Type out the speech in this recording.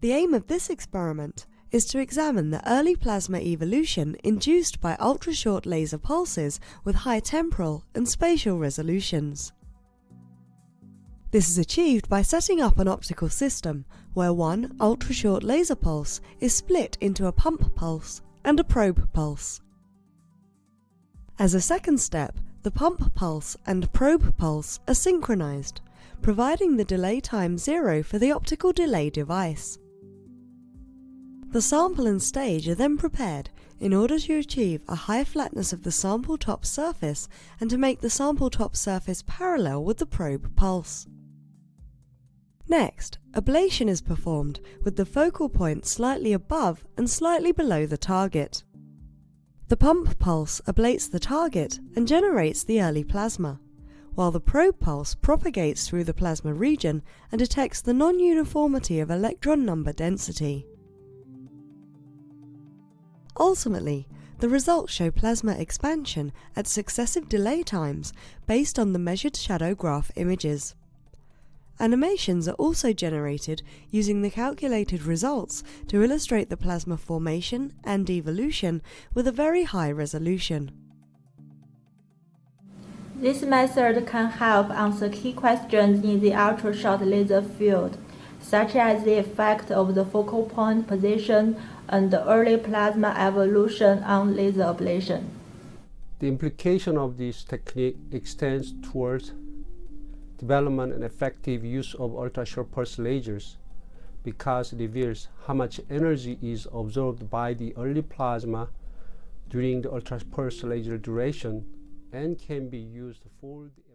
The aim of this experiment is to examine the early plasma evolution induced by ultrashort laser pulses with high temporal and spatial resolutions. This is achieved by setting up an optical system where one ultrashort laser pulse is split into a pump pulse and a probe pulse. As a second step, the pump pulse and probe pulse are synchronized, providing the delay time 0 for the optical delay device. The sample and stage are then prepared in order to achieve a high flatness of the sample top surface and to make the sample top surface parallel with the probe pulse. Next, ablation is performed with the focal point slightly above and slightly below the target. The pump pulse ablates the target and generates the early plasma, while the probe pulse propagates through the plasma region and detects the non-uniformity of electron number density. Ultimately, the results show plasma expansion at successive delay times based on the measured shadow graph images. Animations are also generated using the calculated results to illustrate the plasma formation and evolution with a very high resolution. This method can help answer key questions in the ultrashort laser field, such as the effect of the focal point position and the early plasma evolution on laser ablation. The implication of this technique extends towards development and effective use of ultrashort pulse lasers because it reveals how much energy is absorbed by the early plasma during the ultrapulse laser duration and can be used for the